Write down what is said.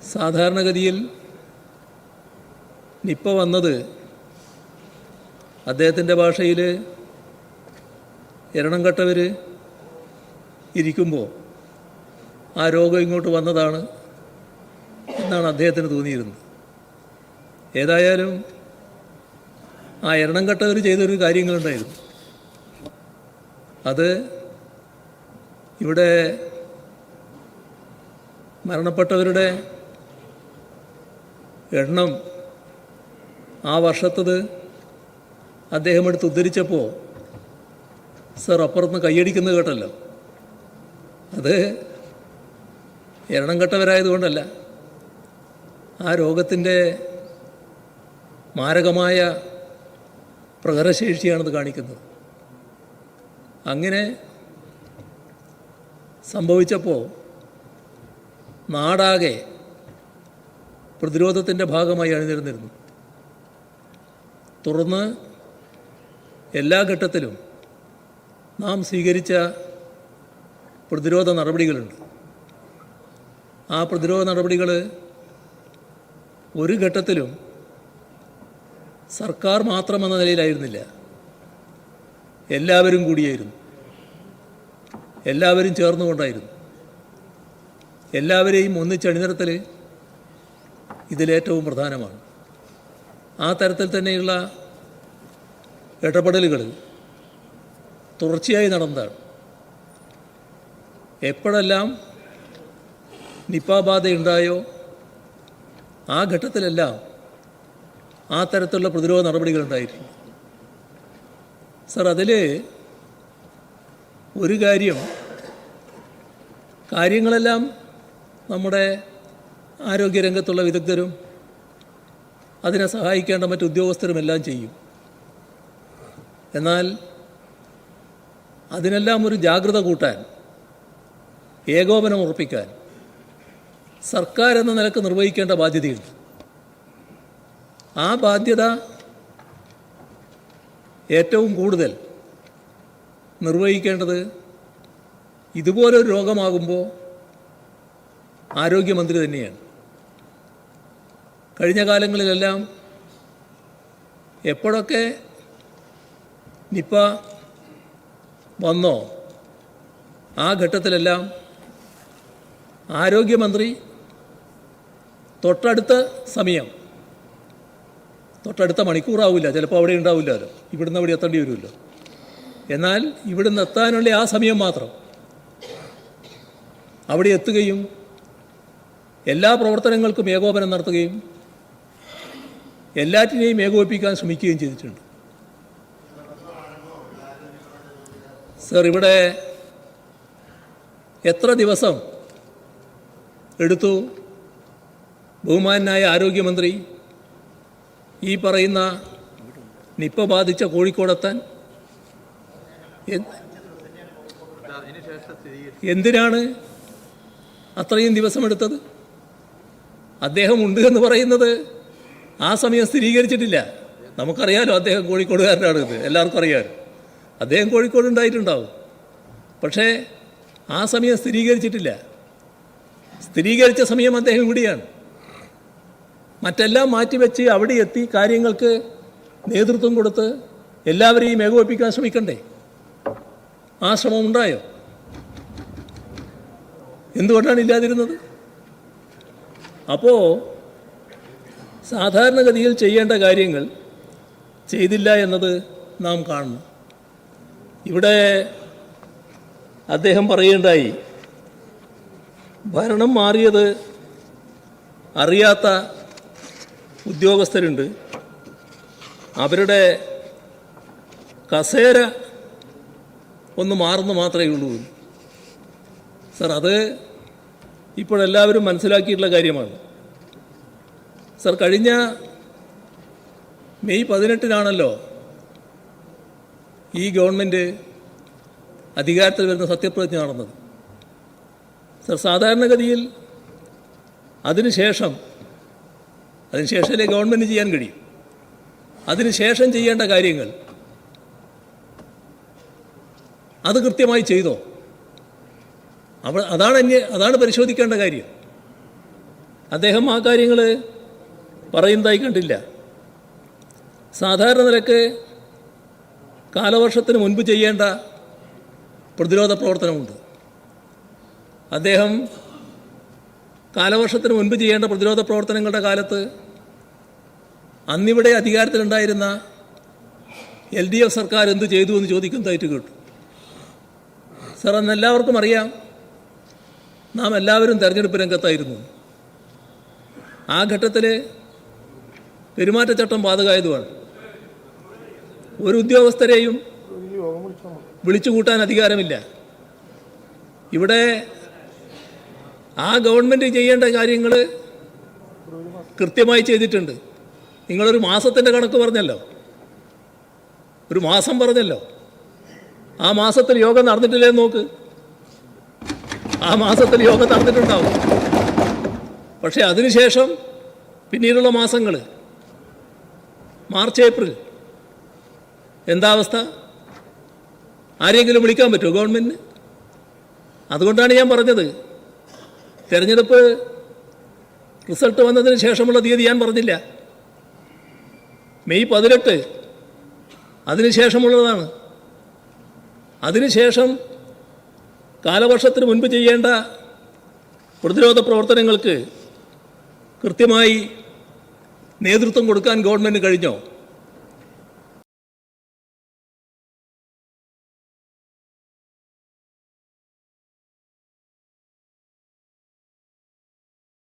സാധാരണഗതിയിൽ നിപ്പ വന്നത് അദ്ദേഹത്തിൻ്റെ ഭാഷയിൽ എരണം കെട്ടവർ ഇരിക്കുമ്പോൾ ആ രോഗം ഇങ്ങോട്ട് വന്നതാണ് എന്നാണ് അദ്ദേഹത്തിന് തോന്നിയിരുന്നത്. ഏതായാലും ആ എരണം കെട്ടവർ ചെയ്തൊരു കാര്യങ്ങളുണ്ടായിരുന്നു. അത് ഇവിടെ മരണപ്പെട്ടവരുടെ എണ്ണം ആ വർഷത്തത് അദ്ദേഹം എടുത്ത് ഉദ്ധരിച്ചപ്പോൾ സർ അപ്പുറത്തുനിന്ന് കൈയടിക്കുന്നത് കേട്ടല്ലോ. അത് എണ്ണം കെട്ടവരായതുകൊണ്ടല്ല, ആ രോഗത്തിൻ്റെ മാരകമായ പ്രഹരശേഷിയാണത് കാണിക്കുന്നത്. അങ്ങനെ സംഭവിച്ചപ്പോൾ നാടാകെ പ്രതിരോധത്തിൻ്റെ ഭാഗമായി അണിനിരന്നിരുന്നു. തുടർന്ന് എല്ലാ ഘട്ടത്തിലും നാം സ്വീകരിച്ച പ്രതിരോധ നടപടികളുണ്ട്. ആ പ്രതിരോധ നടപടികൾ ഒരു ഘട്ടത്തിലും സർക്കാർ മാത്രമെന്ന നിലയിലായിരുന്നില്ല, എല്ലാവരും കൂടിയായിരുന്നു, എല്ലാവരും ചേർന്നുകൊണ്ടായിരുന്നു. എല്ലാവരെയും ഒന്നിച്ചണിനിരത്തൽ ഇതിലേറ്റവും പ്രധാനമാണ്. ആ തരത്തിൽ തന്നെയുള്ള ഇടപെടലുകൾ തുടർച്ചയായി നടന്നതാണ്. എപ്പോഴെല്ലാം നിപ്പ ബാധയുണ്ടായോ ആ ഘട്ടത്തിലെല്ലാം ആ തരത്തിലുള്ള പ്രതിരോധ നടപടികളുണ്ടായിരുന്നു. സർ, അതിൽ ഒരു കാര്യങ്ങളെല്ലാം നമ്മുടെ ആരോഗ്യരംഗത്തുള്ള വിദഗ്ധരും അതിനെ സഹായിക്കേണ്ട മറ്റ് ഉദ്യോഗസ്ഥരുമെല്ലാം ചെയ്യും. എന്നാൽ അതിനെല്ലാം ഒരു ജാഗ്രത കൂട്ടാൻ, ഏകോപനം ഉറപ്പിക്കാൻ സർക്കാർ എന്ന നിലക്ക് നിർവഹിക്കേണ്ട ബാധ്യതയുണ്ട്. ആ ബാധ്യത ഏറ്റവും കൂടുതൽ നിർവഹിക്കേണ്ടത് ഇതുപോലൊരു രോഗമാകുമ്പോൾ ആരോഗ്യമന്ത്രി തന്നെയാണ്. കഴിഞ്ഞ കാലങ്ങളിലെല്ലാം എപ്പോഴൊക്കെ നിപ്പ വന്നോ ആ ഘട്ടത്തിലെല്ലാം ആരോഗ്യമന്ത്രി തൊട്ടടുത്ത മണിക്കൂറാവില്ല, ചിലപ്പോൾ അവിടെ ഉണ്ടാവില്ലല്ലോ, ഇവിടുന്ന് അവിടെ എത്തേണ്ടി വരുമല്ലോ. എന്നാൽ ഇവിടുന്ന് എത്താനുള്ള ആ സമയം മാത്രം അവിടെ എത്തുകയും എല്ലാ പ്രവർത്തനങ്ങൾക്കും ഏകോപനം നടത്തുകയും എല്ലാറ്റിനെയും ഏകോപിപ്പിക്കാൻ ശ്രമിക്കുകയും ചെയ്തിട്ടുണ്ട്. സർ, ഇവിടെ എത്ര ദിവസം എടുത്തു ബഹുമാനായ ആരോഗ്യമന്ത്രി ഈ പറയുന്ന നിപ്പ ബാധിച്ച കോഴിക്കോടെത്താൻ? എന്തിനാണ് അത്രയും ദിവസമെടുത്തത്? അദ്ദേഹം ഉണ്ട് എന്ന് പറയുന്നത് ആ സമയം സ്ഥിരീകരിച്ചിട്ടില്ല. നമുക്കറിയാലോ, അദ്ദേഹം കോഴിക്കോടുകാരനാണെന്ന് എല്ലാവർക്കും അറിയാമല്ലോ. അദ്ദേഹം കോഴിക്കോട് ഉണ്ടായിട്ടുണ്ടാവും, പക്ഷേ ആ സമയം സ്ഥിരീകരിച്ചിട്ടില്ല. സ്ഥിരീകരിച്ച സമയം അദ്ദേഹം ഇവിടെയാണ്. മറ്റെല്ലാം മാറ്റിവെച്ച് അവിടെ എത്തി കാര്യങ്ങൾക്ക് നേതൃത്വം കൊടുത്ത് എല്ലാവരെയും ഏകോപിപ്പിക്കാൻ ശ്രമിക്കണ്ടേ? ആ ശ്രമം ഉണ്ടായോ? എന്തുകൊണ്ടാണ് ഇല്ലാതിരുന്നത്? അപ്പോൾ സാധാരണഗതിയിൽ ചെയ്യേണ്ട കാര്യങ്ങൾ ചെയ്തില്ല എന്നത് നാം കാണണം. ഇവിടെ അദ്ദേഹം പറയുകയുണ്ടായി, ഭരണം മാറിയത് അറിയാത്ത ഉദ്യോഗസ്ഥരുണ്ട്, അവരുടെ കസേര ഒന്ന് മാറുന്നു മാത്രമേ ഉള്ളൂ. സർ, അത് ഇപ്പോഴെല്ലാവരും മനസ്സിലാക്കിയിട്ടുള്ള കാര്യമാണ്. സർ, കഴിഞ്ഞ മെയ് 18 ഈ ഗവൺമെൻറ് അധികാരത്തിൽ വരുന്ന സത്യപ്രതിജ്ഞ നടന്നത്. സർ, സാധാരണഗതിയിൽ അതിനുശേഷമല്ലേ ഗവൺമെൻറ് ചെയ്യാൻ കഴിയും. അതിനുശേഷം ചെയ്യേണ്ട കാര്യങ്ങൾ അത് കൃത്യമായി ചെയ്തോ? അതാണ് പരിശോധിക്കേണ്ട കാര്യം. അദ്ദേഹം ആ കാര്യങ്ങൾ പറയുന്നതായി കണ്ടില്ല. സാധാരണ നിലക്ക് കാലവർഷത്തിന് മുൻപ് ചെയ്യേണ്ട പ്രതിരോധ പ്രവർത്തനമുണ്ട്. അദ്ദേഹം കാലവർഷത്തിന് മുൻപ് ചെയ്യേണ്ട പ്രതിരോധ പ്രവർത്തനങ്ങളുടെ കാലത്ത് അന്നിവിടെ അധികാരത്തിലുണ്ടായിരുന്ന LDF സർക്കാർ എന്ത് ചെയ്തു എന്ന് ചോദിക്കുന്നതായിട്ട് കേട്ടു. സാർ, അന്ന് എല്ലാവർക്കും അറിയാം, നാം എല്ലാവരും തെരഞ്ഞെടുപ്പ് രംഗത്തായിരുന്നു. ആ ഘട്ടത്തിൽ പെരുമാറ്റച്ചട്ടം ബാധകമായതുമാണ്. ഒരു ഉദ്യോഗസ്ഥരെയും വിളിച്ചുകൂട്ടാൻ അധികാരമില്ല. ഇവിടെ ആ ഗവൺമെൻറ് ചെയ്യേണ്ട കാര്യങ്ങൾ കൃത്യമായി ചെയ്തിട്ടുണ്ട്. നിങ്ങളൊരു മാസത്തിൻ്റെ കണക്ക് പറഞ്ഞല്ലോ, ഒരു മാസം പറഞ്ഞല്ലോ. ആ മാസത്തിൽ യോഗം നടന്നിട്ടില്ലേ നോക്ക്. ആ മാസത്തിൽ യോഗം നടന്നിട്ടുണ്ടാവും. പക്ഷേ അതിനുശേഷം പിന്നീടുള്ള മാസങ്ങൾ, മാർച്ച്, ഏപ്രിൽ, എന്താ അവസ്ഥ? ആരെങ്കിലും വിളിക്കാൻ പറ്റുമോ ഗവൺമെൻറ്റിന്? അതുകൊണ്ടാണ് ഞാൻ പറഞ്ഞത്, തെരഞ്ഞെടുപ്പ് റിസൾട്ട് വന്നതിന് ശേഷമുള്ള തീയതി ഞാൻ പറഞ്ഞില്ല. മെയ് 18 അതിനുശേഷമുള്ളതാണ്. അതിനുശേഷം കാലവർഷത്തിന് മുൻപ് ചെയ്യേണ്ട പ്രതിരോധ പ്രവർത്തനങ്ങൾക്ക് കൃത്യമായി നേതൃത്വം കൊടുക്കാൻ ഗവൺമെൻറ് കഴിഞ്ഞോ?